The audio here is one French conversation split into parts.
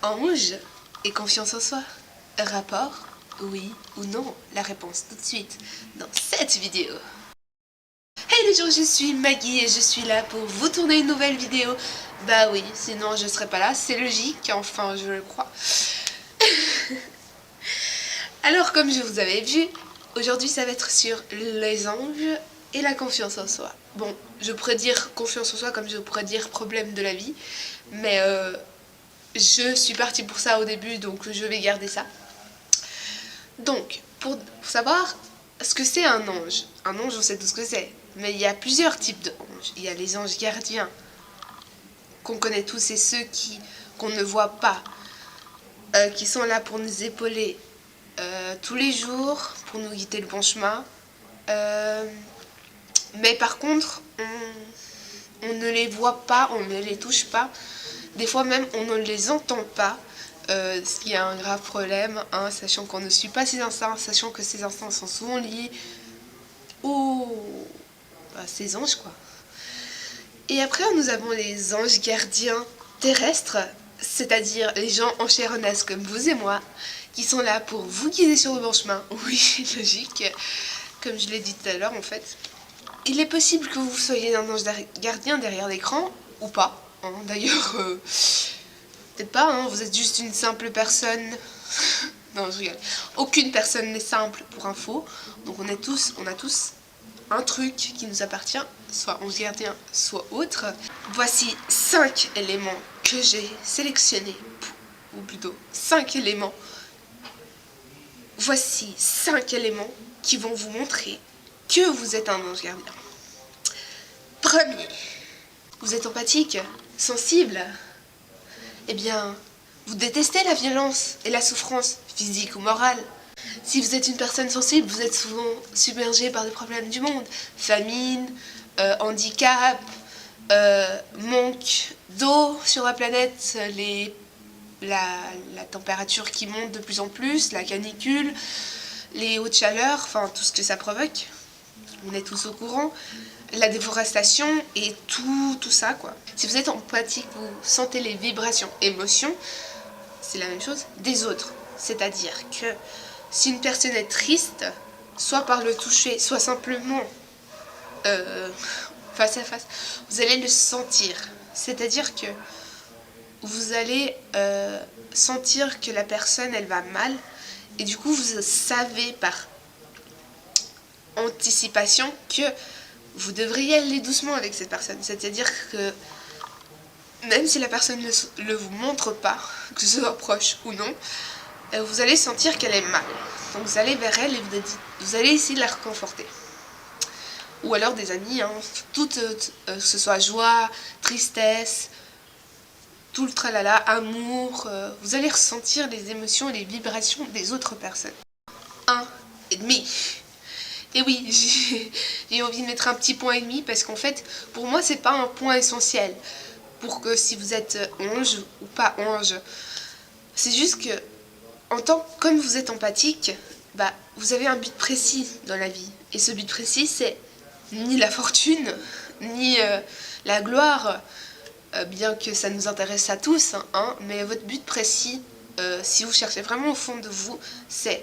Ange et confiance en soi. Rapport? Oui ou non? La réponse tout de suite dans cette vidéo. Hey les gens, je suis Maggie et je suis là pour vous tourner une nouvelle vidéo. Bah oui, sinon je serais pas là, c'est logique, enfin je le crois. Alors comme je vous avais vu, aujourd'hui ça va être sur les anges et la confiance en soi. Bon, je pourrais dire confiance en soi comme je pourrais dire problème de la vie, mais je suis partie pour ça au début, donc je vais garder ça. Donc, pour savoir ce que c'est un ange on sait tout ce que c'est, mais il y a plusieurs types d'anges. Il y a les anges gardiens, qu'on connaît tous, et ceux qu'on ne voit pas, qui sont là pour nous épauler tous les jours, pour nous guider le bon chemin. Mais par contre, on ne les voit pas, on ne les touche pas. Des fois même, on ne les entend pas. Ce qui est un grave problème, hein, sachant qu'on ne suit pas ces instincts, sachant que ces instincts sont souvent liés à ces anges, quoi. Et après, nous avons les anges gardiens terrestres, c'est-à-dire les gens en chair et en os comme vous et moi, qui sont là pour vous guider sur le bon chemin. Oui, logique, comme je l'ai dit tout à l'heure en fait. Il est possible que vous soyez un ange gardien derrière l'écran, ou pas, hein. D'ailleurs, peut-être pas, hein, vous êtes juste une simple personne. Non, je rigole. Aucune personne n'est simple pour info, donc on a tous un truc qui nous appartient, soit ange gardien, soit autre. Voici 5 éléments que j'ai sélectionnés, ou plutôt 5 éléments. Voici 5 éléments qui vont vous montrer que vous êtes un ange gardien. Premier, vous êtes empathique, sensible. Eh bien, vous détestez la violence et la souffrance physique ou morale. Si vous êtes une personne sensible, vous êtes souvent submergé par des problèmes du monde. Famine, handicap, manque d'eau sur la planète, la température qui monte de plus en plus, la canicule, les hautes chaleurs, enfin tout ce que ça provoque. On est tous au courant. La déforestation et tout ça, quoi. Si vous êtes empathique, vous sentez les vibrations, émotions, c'est la même chose, des autres. C'est-à-dire que si une personne est triste, soit par le toucher, soit simplement face à face, vous allez le sentir. C'est-à-dire que vous allez sentir que la personne, elle va mal, et du coup, vous savez par anticipation que vous devriez aller doucement avec cette personne. C'est-à-dire que même si la personne ne le vous montre pas, que ce soit proche ou non, vous allez sentir qu'elle est mal. Donc vous allez vers elle et vous allez essayer de la réconforter. Ou alors des amis, hein, que ce soit joie, tristesse, tout le tralala, amour, vous allez ressentir les émotions et les vibrations des autres personnes. 1,5. Et oui, j'ai envie de mettre un petit point et demi parce qu'en fait, pour moi, c'est pas un point essentiel pour que si vous êtes ange ou pas ange. C'est juste que, comme vous êtes empathique, bah, vous avez un but précis dans la vie. Et ce but précis, c'est ni la fortune, ni la gloire, bien que ça nous intéresse à tous, hein, mais votre but précis, si vous cherchez vraiment au fond de vous, c'est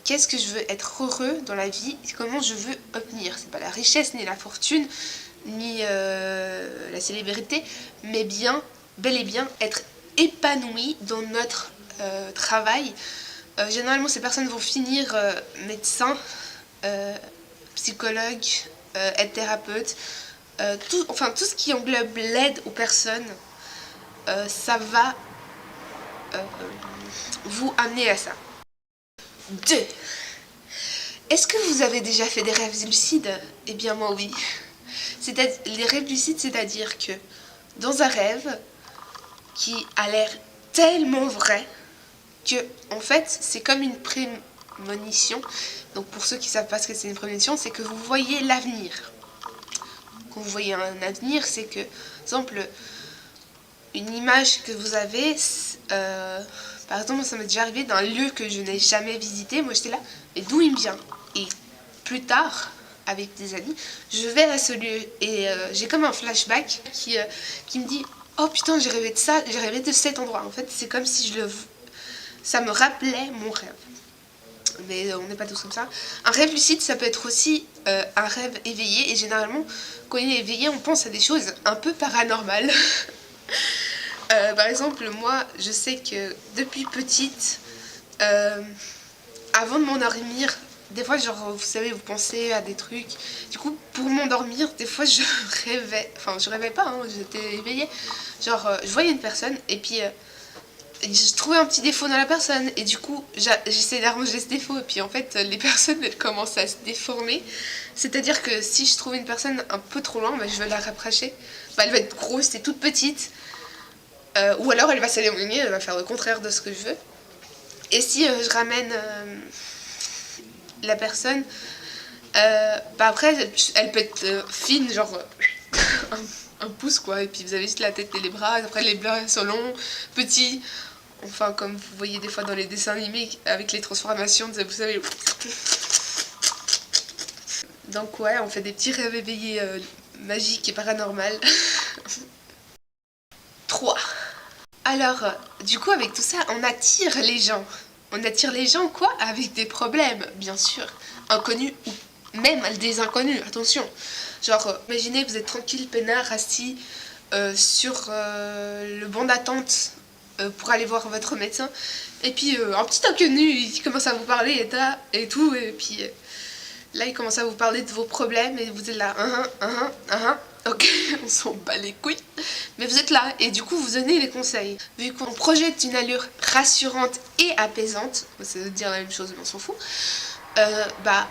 qu'est-ce que je veux être heureux dans la vie, comment je veux obtenir. C'est pas la richesse, ni la fortune, ni la célébrité, mais bien, bel et bien, être épanoui dans notre travail. Généralement, ces personnes vont finir médecin, psychologue, être thérapeute, tout ce qui englobe l'aide aux personnes, ça va vous amener à ça. 2. Est-ce que vous avez déjà fait des rêves lucides? Eh bien moi oui. Les rêves lucides, c'est-à-dire que dans un rêve qui a l'air tellement vrai que en fait c'est comme une prémonition. Donc pour ceux qui ne savent pas ce que c'est une prémonition, c'est que vous voyez l'avenir. Quand vous voyez un avenir, c'est que, par exemple, une image que vous avez, par exemple, ça m'est déjà arrivé d'un lieu que je n'ai jamais visité. Moi, j'étais là, mais d'où il me vient? Et plus tard, avec des amis, je vais à ce lieu et j'ai comme un flashback qui me dit « oh putain, j'ai rêvé de ça, j'ai rêvé de cet endroit. En fait, c'est comme si ça me rappelait mon rêve. Mais on n'est pas tous comme ça. Un rêve lucide, ça peut être aussi un rêve éveillé. Et généralement, quand il est éveillé, on pense à des choses un peu paranormales. Par exemple, moi, je sais que depuis petite, avant de m'endormir, des fois, genre, vous savez, vous pensez à des trucs. Du coup, pour m'endormir, des fois, je rêvais. Enfin, je rêvais pas, hein, j'étais éveillée. Genre, je voyais une personne et puis je trouvais un petit défaut dans la personne. Et du coup, j'essayais d'arranger ce défaut. Et puis, en fait, les personnes, elles commencent à se déformer. C'est-à-dire que si je trouve une personne un peu trop loin, bah, je vais la rapprocher. Bah, elle va être grosse et toute petite. Ou alors, elle va s'éloigner, elle va faire le contraire de ce que je veux. Et si je ramène la personne, bah après elle peut être fine, genre un pouce quoi, et puis vous avez juste la tête et les bras, après les bras sont longs, petits, enfin comme vous voyez des fois dans les dessins animés avec les transformations, vous savez. Donc ouais, on fait des petits rêves éveillés magiques et paranormales. 3. Alors, du coup, avec tout ça, on attire les gens. On attire les gens, quoi? Avec des problèmes, bien sûr. Inconnus ou même des inconnus, attention. Genre, imaginez, vous êtes tranquille, peinard, assis sur le banc d'attente pour aller voir votre médecin. Et puis, un petit inconnu, il commence à vous parler et tout. Et puis, là, il commence à vous parler de vos problèmes. Et vous êtes là, ok, on s'en bat les couilles. Mais vous êtes là et du coup vous donnez les conseils. Vu qu'on projette une allure rassurante et apaisante, ça veut dire la même chose mais on s'en fout, bah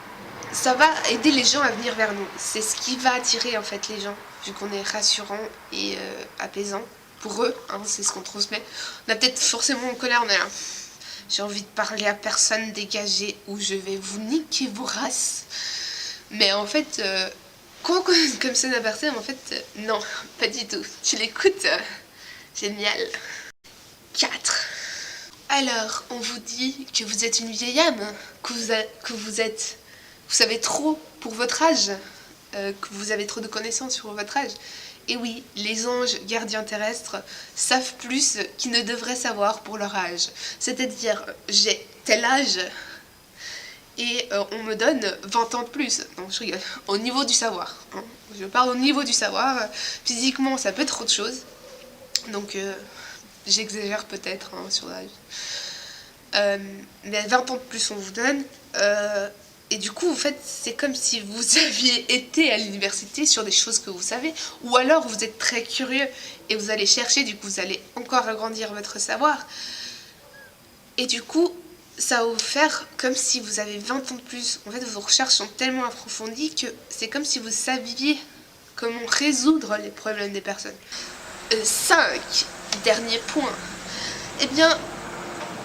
ça va aider les gens à venir vers nous. C'est ce qui va attirer en fait les gens, vu qu'on est rassurant et apaisant pour eux, hein, c'est ce qu'on transmet. On a peut-être forcément en colère, on est là. J'ai envie de parler à personne, dégagé, ou je vais vous niquer vos races. Mais en fait, comme ça n'a personne, en fait, non, pas du tout. Tu l'écoutes, génial. 4. Alors, on vous dit que vous êtes une vieille âme, vous savez trop pour votre âge, que vous avez trop de connaissances sur votre âge. Et oui, les anges gardiens terrestres savent plus qu'ils ne devraient savoir pour leur âge. C'est-à-dire, j'ai tel âge et on me donne 20 ans de plus. Non, je rigole. Au niveau du savoir. Hein. Je parle au niveau du savoir. Physiquement, ça peut être autre chose. Donc, j'exagère peut-être hein, sur l'âge. Mais 20 ans de plus, on vous donne. Et du coup, en fait, c'est comme si vous aviez été à l'université sur des choses que vous savez. Ou alors, vous êtes très curieux et vous allez chercher. Du coup, vous allez encore agrandir votre savoir. Et du coup, ça va vous faire comme si vous avez 20 ans de plus. En fait, vos recherches sont tellement approfondies que c'est comme si vous saviez comment résoudre les problèmes des personnes. 5. Dernier point. Eh bien,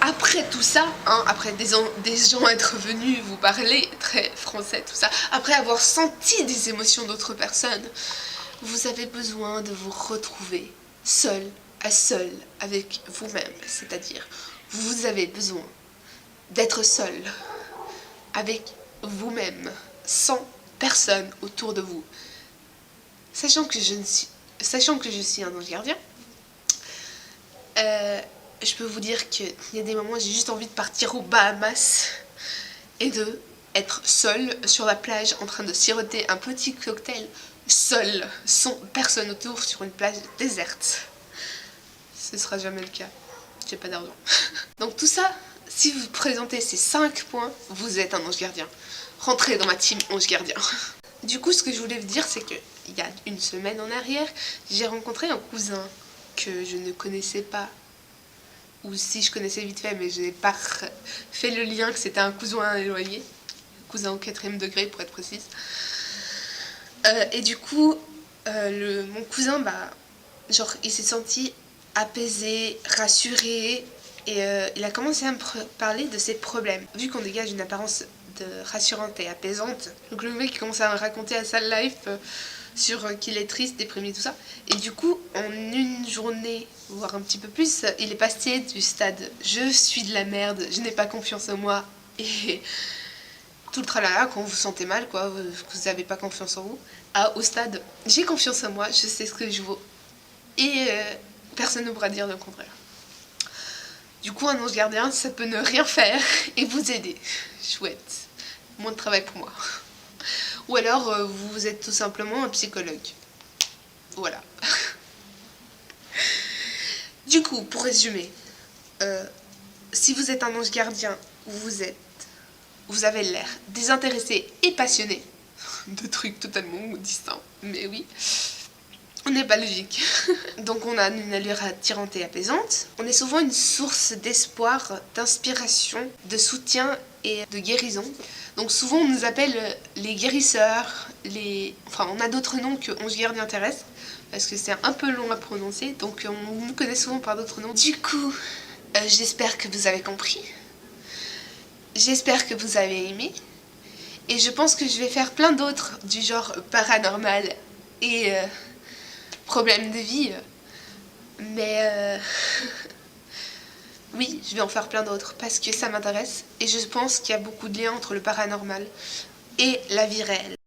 après tout ça, hein, après des gens être venus vous parler, très français tout ça, après avoir senti des émotions d'autres personnes, vous avez besoin de vous retrouver seul à seul avec vous-même. C'est-à-dire, vous avez besoin d'être seul avec vous-même, sans personne autour de vous. Sachant que je suis un ange gardien, je peux vous dire qu'il y a des moments où j'ai juste envie de partir aux Bahamas et de être seule sur la plage en train de siroter un petit cocktail, seule, sans personne autour sur une plage déserte. Ce sera jamais le cas. J'ai pas d'argent. Donc tout ça, si vous présentez ces 5 points, vous êtes un ange gardien. Rentrez dans ma team ange gardien. Du coup, ce que je voulais vous dire, c'est que il y a une semaine en arrière, j'ai rencontré un cousin que je ne connaissais pas. Ou si je connaissais vite fait, mais je n'ai pas fait le lien que c'était un cousin éloigné. Cousin au 4e degré, pour être précise. Et du coup, mon cousin, bah, genre, il s'est senti apaisé, rassuré, et il a commencé à me parler de ses problèmes. Vu qu'on dégage une apparence rassurante et apaisante, donc le mec commence à me raconter à sa life sur qu'il est triste, déprimé, tout ça. Et du coup, en une journée, voire un petit peu plus, il est passé du stade « je suis de la merde, je n'ai pas confiance en moi » et tout le tralala, quand vous vous sentez mal, quoi, que vous n'avez pas confiance en vous, au stade « j'ai confiance en moi, je sais ce que je vaux ». Et Personne ne pourra dire le contraire. Du coup, un ange gardien, ça peut ne rien faire et vous aider. Chouette. Moins de travail pour moi. Ou alors, vous êtes tout simplement un psychologue. Voilà. Du coup, pour résumer, si vous êtes un ange gardien, vous avez l'air désintéressé et passionné. Deux trucs totalement distincts, mais oui. On n'est pas logique. Donc on a une allure attirante et apaisante. On est souvent une source d'espoir, d'inspiration, de soutien et de guérison. Donc souvent on nous appelle les guérisseurs, enfin on a d'autres noms que anges gardiens terrestres, parce que c'est un peu long à prononcer, donc on nous connaît souvent par d'autres noms. Du coup, j'espère que vous avez compris. J'espère que vous avez aimé. Et je pense que je vais faire plein d'autres du genre paranormal et problème de vie. Mais oui, je vais en faire plein d'autres parce que ça m'intéresse. Et je pense qu'il y a beaucoup de liens entre le paranormal et la vie réelle.